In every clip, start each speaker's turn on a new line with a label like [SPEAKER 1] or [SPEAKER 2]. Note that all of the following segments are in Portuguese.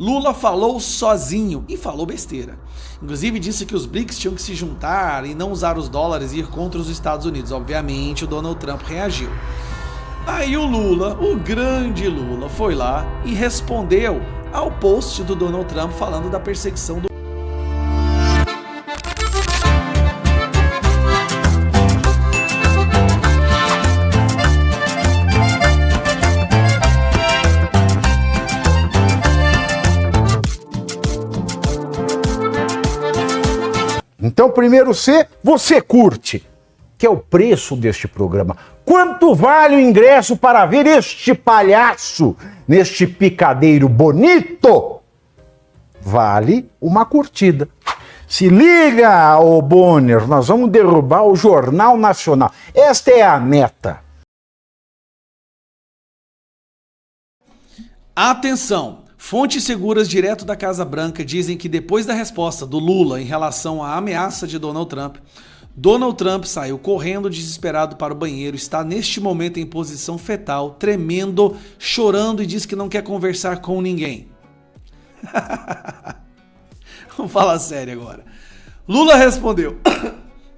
[SPEAKER 1] Lula falou sozinho e falou besteira. Inclusive disse que os BRICS tinham que se juntar e não usar os dólares e ir contra os Estados Unidos. Obviamente o Donald Trump reagiu. Aí o Lula, o grande Lula, foi lá e respondeu ao post do Donald Trump falando da perseguição do...
[SPEAKER 2] Então, primeiro C, você curte, que é o preço deste programa. Quanto vale o ingresso para ver este palhaço neste picadeiro bonito? Vale uma curtida. Se liga, ô Bonner, nós vamos derrubar o Jornal Nacional. Esta é a meta.
[SPEAKER 1] Atenção! Fontes seguras direto da Casa Branca dizem que depois da resposta do Lula em relação à ameaça de Donald Trump saiu correndo desesperado para o banheiro, está neste momento em posição fetal, tremendo, chorando e diz que não quer conversar com ninguém. Vamos falar sério agora. Lula respondeu.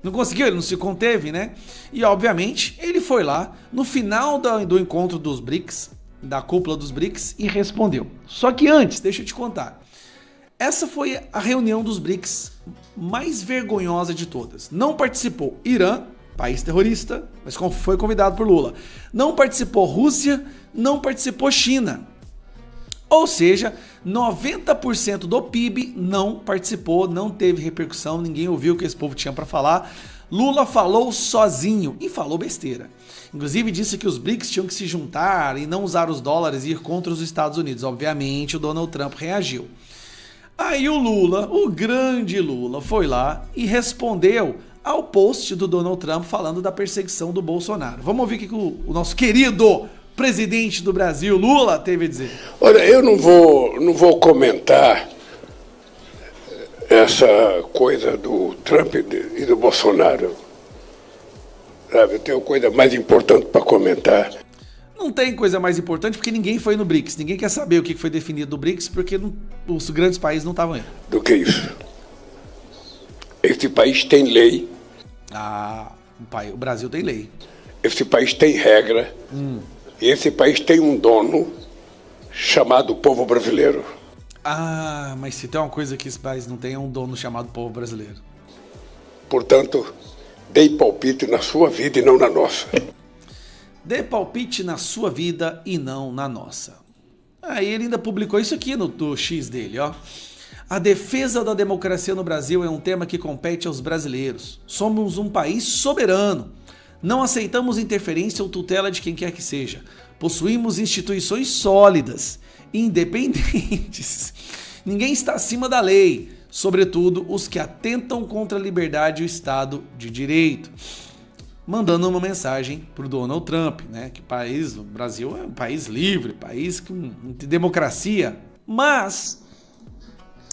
[SPEAKER 1] Não conseguiu, ele não se conteve, né? E obviamente ele foi lá no final do encontro dos BRICS, da cúpula dos BRICS, e respondeu. Só que antes, deixa eu te contar. Essa foi a reunião dos BRICS mais vergonhosa de todas. Não participou Irã, país terrorista, mas foi convidado por Lula. Não participou Rússia, não participou China. Ou seja, 90% do PIB não participou, não teve repercussão, ninguém ouviu o que esse povo tinha para falar. Lula falou sozinho e falou besteira. Inclusive disse que os BRICS tinham que se juntar e não usar os dólares e ir contra os Estados Unidos. Obviamente o Donald Trump reagiu. Aí o Lula, o grande Lula, foi lá e respondeu ao post do Donald Trump falando da perseguição do Bolsonaro. Vamos ouvir o que o nosso querido presidente do Brasil, Lula, teve a dizer.
[SPEAKER 3] Olha, eu não vou comentar essa coisa do Trump e do Bolsonaro. Sabe, eu tenho coisa mais importante para comentar.
[SPEAKER 1] Não tem coisa mais importante porque ninguém foi no BRICS. Ninguém quer saber o que foi definido no BRICS porque os grandes países não estavam indo.
[SPEAKER 3] Do que isso? Esse país tem lei.
[SPEAKER 1] O Brasil tem lei.
[SPEAKER 3] Esse país tem regra. E esse país tem um dono chamado povo brasileiro.
[SPEAKER 1] Mas se tem uma coisa que esse país não tem, é um dono chamado povo brasileiro.
[SPEAKER 3] Portanto, dê palpite na sua vida e não na nossa.
[SPEAKER 1] Dê palpite na sua vida e não na nossa. Aí ele ainda publicou isso aqui no X dele, ó. A defesa da democracia no Brasil é um tema que compete aos brasileiros. Somos um país soberano. Não aceitamos interferência ou tutela de quem quer que seja. Possuímos instituições sólidas, independentes. Ninguém está acima da lei, sobretudo os que atentam contra a liberdade e o Estado de Direito. Mandando uma mensagem para o Donald Trump, né? Que o Brasil é um país livre, país com democracia. Mas,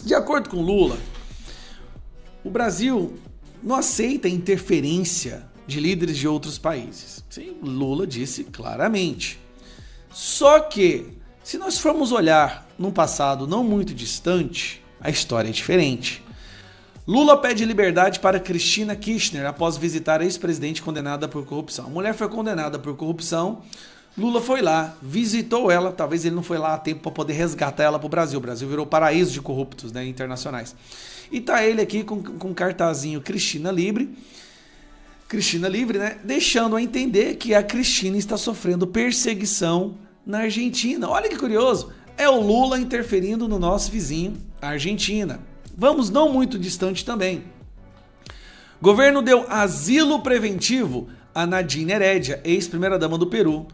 [SPEAKER 1] de acordo com Lula, o Brasil não aceita interferência de líderes de outros países. Sim, Lula disse claramente. Só que, se nós formos olhar num passado não muito distante, a história é diferente. Lula pede liberdade para Cristina Kirchner após visitar a ex-presidente condenada por corrupção. A mulher foi condenada por corrupção, Lula foi lá, visitou ela, talvez ele não foi lá a tempo para poder resgatar ela para o Brasil. O Brasil virou paraíso de corruptos, né, internacionais. E tá ele aqui com um cartazinho Cristina Livre, né, deixando a entender que a Cristina está sofrendo perseguição na Argentina. Olha que curioso, é o Lula interferindo no nosso vizinho, a Argentina. Vamos não muito distante também. Governo deu asilo preventivo a Nadine Heredia, ex-primeira-dama do Peru.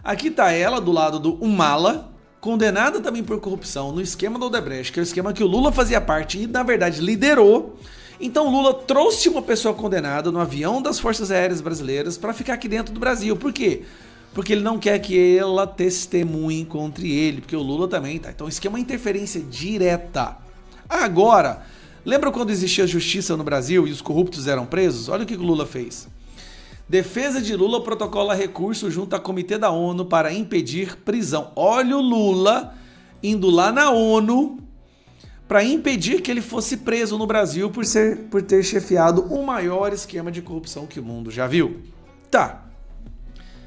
[SPEAKER 1] Aqui tá ela do lado do Humala, condenada também por corrupção no esquema do Odebrecht, que é o esquema que o Lula fazia parte e, na verdade, liderou. Então o Lula trouxe uma pessoa condenada no avião das Forças Aéreas Brasileiras para ficar aqui dentro do Brasil. Por quê? Porque ele não quer que ela testemunhe contra ele, porque o Lula também tá. Então o esquema é uma interferência direta. Agora, lembra quando existia justiça no Brasil e os corruptos eram presos? Olha o que o Lula fez. Defesa de Lula protocola recurso junto a comitê da ONU para impedir prisão. Olha o Lula indo lá na ONU para impedir que ele fosse preso no Brasil por ter chefiado o maior esquema de corrupção que o mundo já viu. Tá.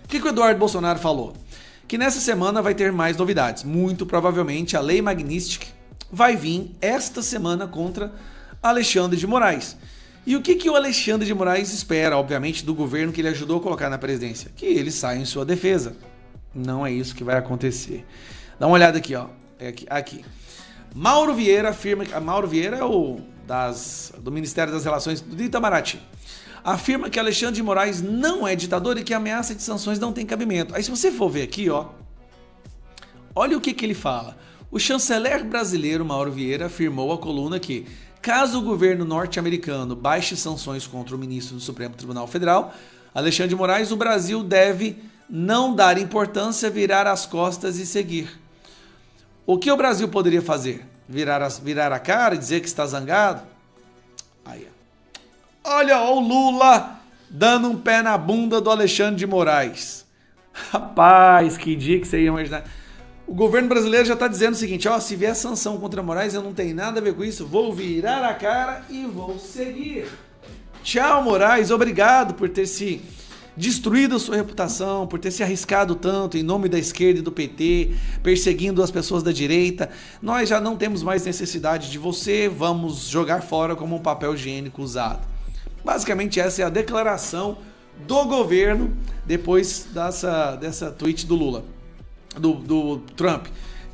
[SPEAKER 1] O que o Eduardo Bolsonaro falou? Que nessa semana vai ter mais novidades. Muito provavelmente a Lei Magnitsky vai vir esta semana contra Alexandre de Moraes. E o que o Alexandre de Moraes espera, obviamente, do governo que ele ajudou a colocar na presidência? Que ele saia em sua defesa. Não é isso que vai acontecer. Dá uma olhada aqui, ó. Aqui. Mauro Vieira afirma... Mauro Vieira é do Ministério das Relações do Itamaraty. Afirma que Alexandre de Moraes não é ditador e que a ameaça de sanções não tem cabimento. Aí se você for ver aqui, ó, olha o que ele fala. O chanceler brasileiro Mauro Vieira afirmou à coluna que, caso o governo norte-americano baixe sanções contra o ministro do Supremo Tribunal Federal, Alexandre de Moraes, o Brasil deve não dar importância, virar as costas e seguir. O que o Brasil poderia fazer? Virar a cara e dizer que está zangado? Aí, olha o Lula dando um pé na bunda do Alexandre de Moraes. Rapaz, que dia que você ia imaginar. O governo brasileiro já está dizendo o seguinte, ó, se vier sanção contra Moraes, eu não tenho nada a ver com isso, vou virar a cara e vou seguir. Tchau, Moraes, obrigado por ter se destruído a sua reputação, por ter se arriscado tanto em nome da esquerda e do PT, perseguindo as pessoas da direita. Nós já não temos mais necessidade de você, vamos jogar fora como um papel higiênico usado. Basicamente essa é a declaração do governo depois dessa tweet do Lula, do Trump.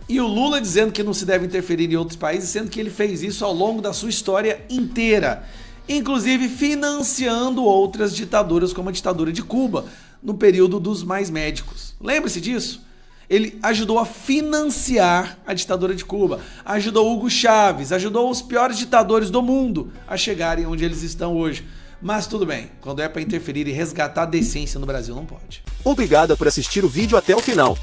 [SPEAKER 1] E o Lula dizendo que não se deve interferir em outros países, sendo que ele fez isso ao longo da sua história inteira, inclusive financiando outras ditaduras, como a ditadura de Cuba, no período dos mais médicos. Lembre-se disso? Ele ajudou a financiar a ditadura de Cuba, ajudou Hugo Chávez, ajudou os piores ditadores do mundo a chegarem onde eles estão hoje. Mas tudo bem, quando é para interferir e resgatar a decência no Brasil, não pode.
[SPEAKER 4] Obrigado por assistir o vídeo até o final.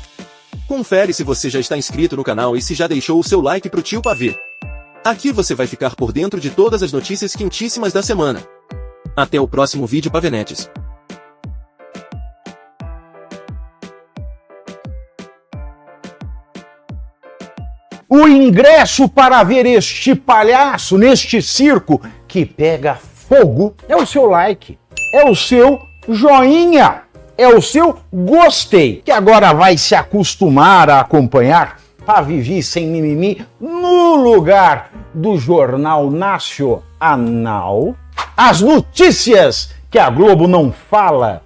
[SPEAKER 4] Confere se você já está inscrito no canal e se já deixou o seu like pro tio Pavê. Aqui você vai ficar por dentro de todas as notícias quentíssimas da semana. Até o próximo vídeo, Pavenetes.
[SPEAKER 2] O ingresso para ver este palhaço neste circo que pega fogo é o seu like, é o seu joinha, é o seu gostei, que agora vai se acostumar a acompanhar Pavivi sem mimimi no lugar do Jornal Nacional, as notícias que a Globo não fala.